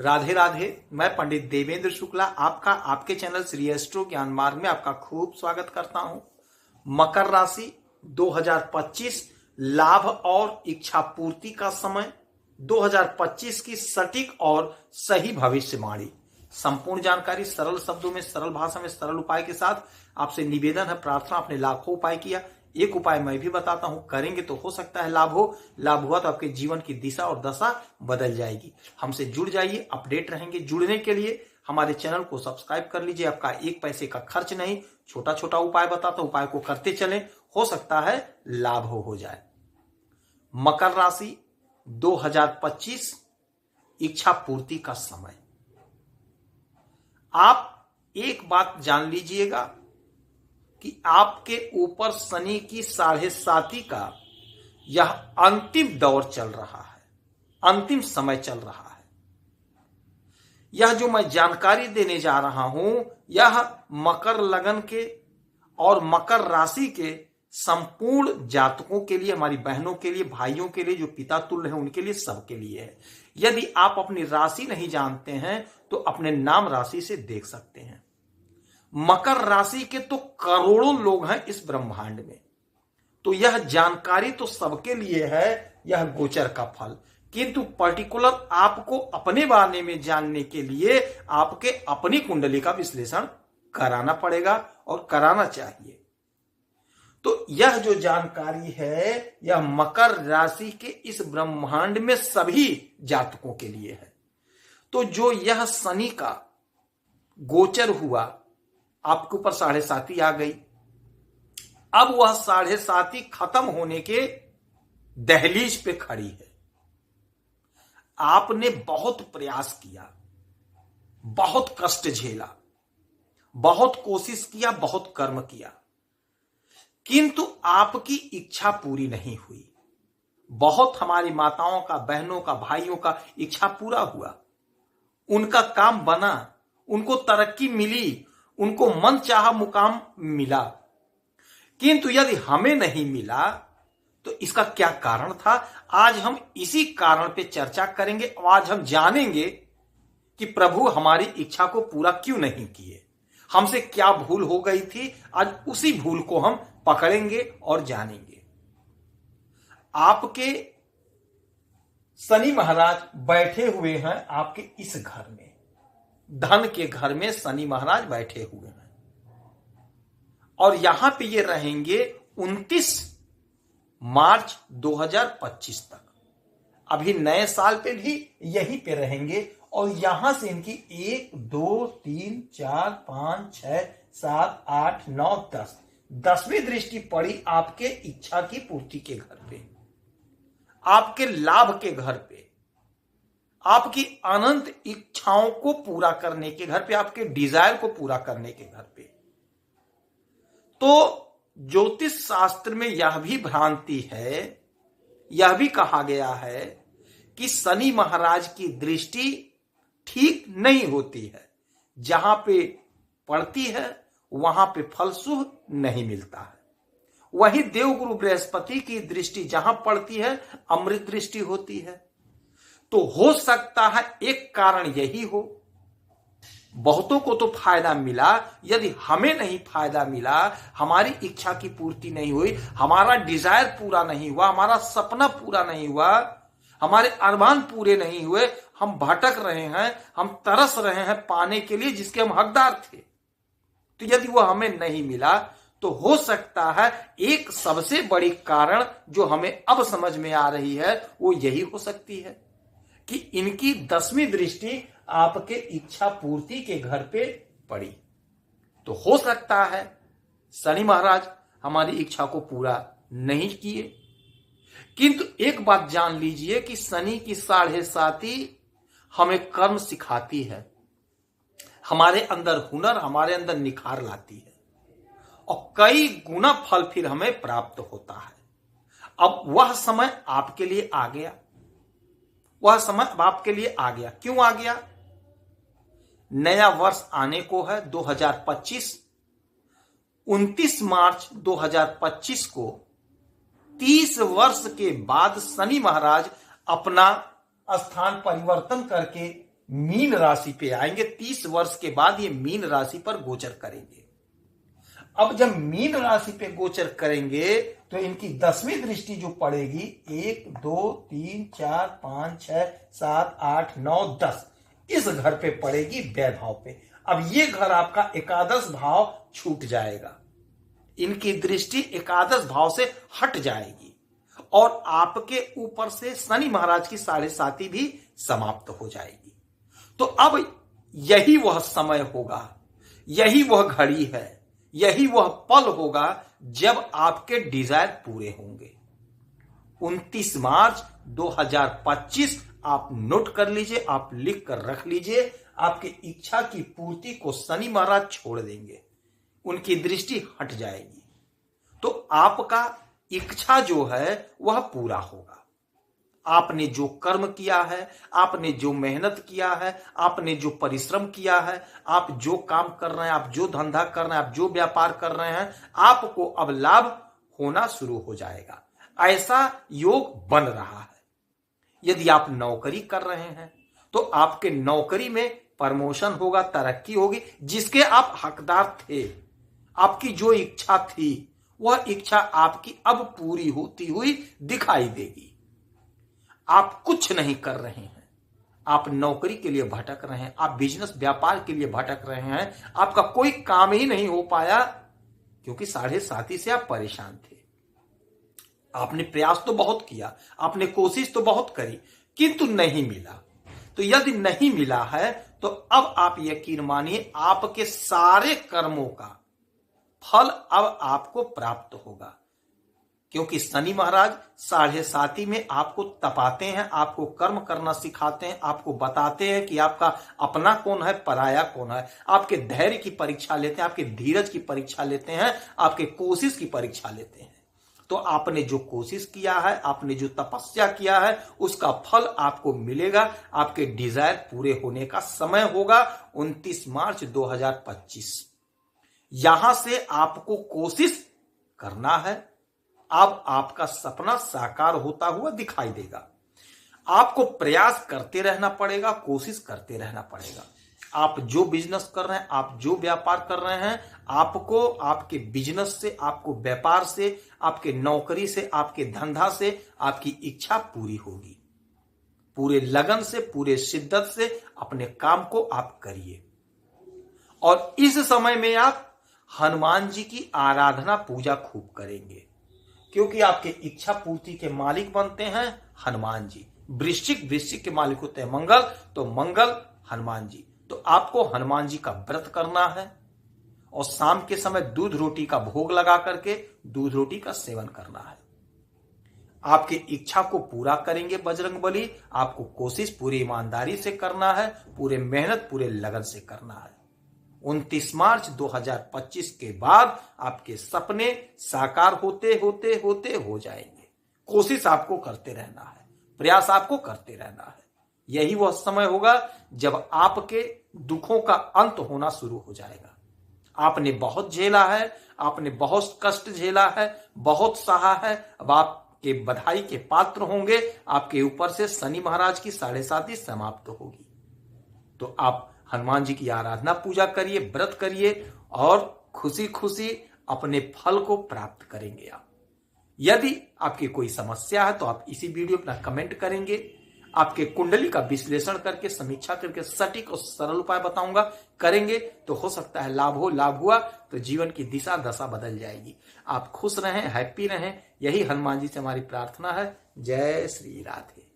राधे राधे। मैं पंडित देवेंद्र शुक्ला आपका आपके चैनल श्री एस्ट्रो ज्ञान मार्ग में आपका खूब स्वागत करता हूं। मकर राशि 2025 लाभ और इच्छा पूर्ति का समय, 2025 की सटीक और सही भविष्यवाणी। संपूर्ण जानकारी सरल शब्दों में, सरल भाषा में, सरल उपाय के साथ आपसे निवेदन है, प्रार्थना। आपने लाखों उपाय किया, एक उपाय मैं भी बताता हूं, करेंगे तो हो सकता है लाभ हो। लाभ हुआ तो आपके जीवन की दिशा और दशा बदल जाएगी। हमसे जुड़ जाइए, अपडेट रहेंगे। जुड़ने के लिए हमारे चैनल को सब्सक्राइब कर लीजिए। आपका एक पैसे का खर्च नहीं, छोटा छोटा उपाय बताता हूं, उपाय को करते चलें, हो सकता है लाभ हो जाए। मकर राशि 2025 इच्छा पूर्ति का समय। आप एक बात जान लीजिएगा कि आपके ऊपर शनि की 7.5 का यह अंतिम दौर चल रहा है, अंतिम समय चल रहा है। यह जो मैं जानकारी देने जा रहा हूं, यह मकर लगन के और मकर राशि के संपूर्ण जातकों के लिए, हमारी बहनों के लिए, भाइयों के लिए, जो पिता तुल्य हैं उनके लिए, सबके लिए है। यदि आप अपनी राशि नहीं जानते हैं तो अपने नाम राशि से देख सकते हैं। मकर राशि के तो करोड़ों लोग हैं इस ब्रह्मांड में, तो यह जानकारी तो सबके लिए है, यह गोचर का फल। किंतु पर्टिकुलर आपको अपने बारे में जानने के लिए आपके अपनी कुंडली का विश्लेषण कराना पड़ेगा और कराना चाहिए। तो यह जो जानकारी है, यह मकर राशि के इस ब्रह्मांड में सभी जातकों के लिए है। तो जो यह शनि का गोचर हुआ, आपके ऊपर 7.5 आ गई, अब वह 7.5 खत्म होने के दहलीज पे खड़ी है। आपने बहुत प्रयास किया, बहुत कष्ट झेला, बहुत कोशिश किया, बहुत कर्म किया, किंतु आपकी इच्छा पूरी नहीं हुई। बहुत हमारी माताओं का, बहनों का, भाइयों का इच्छा पूरा हुआ, उनका काम बना, उनको तरक्की मिली, उनको मन चाहा मुकाम मिला, किंतु यदि हमें नहीं मिला तो इसका क्या कारण था? आज हम इसी कारण पे चर्चा करेंगे। आज हम जानेंगे कि प्रभु हमारी इच्छा को पूरा क्यों नहीं किए, हमसे क्या भूल हो गई थी। आज उसी भूल को हम पकड़ेंगे और जानेंगे। आपके शनि महाराज बैठे हुए हैं आपके इस घर में, धन के घर में शनि महाराज बैठे हुए हैं और यहां पे ये रहेंगे 29 मार्च 2025 तक। अभी नए साल पे भी यहीं पे रहेंगे और यहां से इनकी 1 2 3 4 5 6 7 8 9 10 10वीं दृष्टि पड़ी आपके इच्छा की पूर्ति के घर पे, आपके लाभ के घर पे, आपकी अनंत इच्छाओं को पूरा करने के घर पे, आपके डिजायर को पूरा करने के घर पे। तो ज्योतिष शास्त्र में यह भी भ्रांति है, यह भी कहा गया है कि शनि महाराज की दृष्टि ठीक नहीं होती है। जहां पे पड़ती है वहां पे फल शुभ नहीं मिलता है। वही देवगुरु बृहस्पति की दृष्टि जहां पड़ती है अमृत दृष्टि होती है। तो हो सकता है एक कारण यही हो, बहुतों को तो फायदा मिला, यदि हमें नहीं फायदा मिला, हमारी इच्छा की पूर्ति नहीं हुई, हमारा डिजायर पूरा नहीं हुआ, हमारा सपना पूरा नहीं हुआ, हमारे अरमान पूरे नहीं हुए, हम भटक रहे हैं, हम तरस रहे हैं पाने के लिए जिसके हम हकदार थे, तो यदि वह हमें नहीं मिला तो हो सकता है एक सबसे बड़ी कारण जो हमें अब समझ में आ रही है वो यही हो सकती है कि इनकी 10वीं दृष्टि आपके इच्छा पूर्ति के घर पे पड़ी। तो हो सकता है शनि महाराज हमारी इच्छा को पूरा नहीं किए। किंतु एक बात जान लीजिए कि शनि की 7.5 हमें कर्म सिखाती है, हमारे अंदर हुनर, हमारे अंदर निखार लाती है और कई गुना फल फिर हमें प्राप्त होता है। अब वह समय आपके लिए आ गया, वह समय अब आपके लिए आ गया। क्यों आ गया? नया वर्ष आने को है 2025। 29 मार्च 2025 को 30 वर्ष के बाद शनि महाराज अपना स्थान परिवर्तन करके मीन राशि पे आएंगे। 30 वर्ष के बाद ये मीन राशि पर गोचर करेंगे। अब जब मीन राशि पे गोचर करेंगे तो इनकी 10वीं दृष्टि जो पड़ेगी 1 2 3 4 5 6 7 8 9 10 इस घर पे पड़ेगी, व्यय भाव पे। अब ये घर आपका एकादश भाव छूट जाएगा, इनकी दृष्टि एकादश भाव से हट जाएगी और आपके ऊपर से शनि महाराज की 7.5 भी समाप्त हो जाएगी। तो अब यही वह समय होगा, यही वह घड़ी है, यही वह पल होगा जब आपके डिजायर पूरे होंगे। 29 मार्च 2025 आप नोट कर लीजिए, आप लिख कर रख लीजिए। आपकी इच्छा की पूर्ति को शनि महाराज छोड़ देंगे, उनकी दृष्टि हट जाएगी, तो आपका इच्छा जो है वह पूरा होगा। आपने जो कर्म किया है, आपने जो मेहनत किया है, आपने जो परिश्रम किया है, आप जो काम कर रहे हैं, आप जो धंधा कर रहे हैं, आप जो व्यापार कर रहे हैं, आपको अब लाभ होना शुरू हो जाएगा। ऐसा योग बन रहा है। यदि आप नौकरी कर रहे हैं तो आपके नौकरी में प्रमोशन होगा, तरक्की होगी, जिसके आप हकदार थे। आपकी जो इच्छा थी वह इच्छा आपकी अब पूरी होती हुई दिखाई देगी। आप कुछ नहीं कर रहे हैं, आप नौकरी के लिए भटक रहे हैं, आप बिजनेस व्यापार के लिए भटक रहे हैं, आपका कोई काम ही नहीं हो पाया क्योंकि 7.5 से आप परेशान थे। आपने प्रयास तो बहुत किया, आपने कोशिश तो बहुत करी, किंतु नहीं मिला। तो यदि नहीं मिला है तो अब आप यकीन मानिए आपके सारे कर्मों का फल अब आपको प्राप्त होगा, क्योंकि शनि महाराज 7.5 में आपको तपाते हैं, आपको कर्म करना सिखाते हैं, आपको बताते हैं कि आपका अपना कौन है, पराया कौन है। आपके धैर्य की परीक्षा लेते हैं, आपके धीरज की परीक्षा लेते हैं, आपके कोशिश की परीक्षा लेते हैं। तो आपने जो कोशिश किया है, आपने जो तपस्या किया है, उसका फल आपको मिलेगा। आपके डिजायर पूरे होने का समय होगा 29 मार्च 2025। यहां से आपको कोशिश करना है। अब आपका सपना साकार होता हुआ दिखाई देगा। आपको प्रयास करते रहना पड़ेगा, कोशिश करते रहना पड़ेगा। आप जो बिजनेस कर रहे हैं, आप जो व्यापार कर रहे हैं, आपको आपके बिजनेस से, आपको व्यापार से, आपके नौकरी से, आपके धंधा से आपकी इच्छा पूरी होगी। पूरे लगन से, पूरे शिद्दत से अपने काम को आप करिए। और इस समय में आप हनुमान जी की आराधना पूजा खूब करेंगे, क्योंकि आपके इच्छा पूर्ति के मालिक बनते हैं हनुमान जी। वृश्चिक के मालिक होते हैं मंगल, तो मंगल हनुमान जी। तो आपको हनुमान जी का व्रत करना है और शाम के समय दूध रोटी का भोग लगा करके दूध रोटी का सेवन करना है। आपकी इच्छा को पूरा करेंगे बजरंगबली। आपको कोशिश पूरी ईमानदारी से करना है, पूरे मेहनत, पूरे लगन से करना है। 29 मार्च 2025 के बाद आपके सपने साकार होते होते होते हो जाएंगे। कोशिश आपको करते रहना है, प्रयास आपको करते रहना है। यही वह समय होगा जब आपके दुखों का अंत होना शुरू हो जाएगा। आपने बहुत झेला है, आपने बहुत कष्ट झेला है, बहुत सहा है। अब आपके बधाई के पात्र होंगे। आपके ऊपर से शनि महाराज की 7.5 समाप्त होगी। तो आप हनुमान जी की आराधना पूजा करिए, व्रत करिए और खुशी खुशी अपने फल को प्राप्त करेंगे आप। यदि आपकी कोई समस्या है तो आप इसी वीडियो में अपना कमेंट करेंगे। आपके कुंडली का विश्लेषण करके, समीक्षा करके सटीक और सरल उपाय बताऊंगा। करेंगे तो हो सकता है लाभ हो। लाभ हुआ तो जीवन की दिशा दशा बदल जाएगी। आप खुश रहें, हैप्पी रहें, यही हनुमान जी से हमारी प्रार्थना है। जय श्री राधे।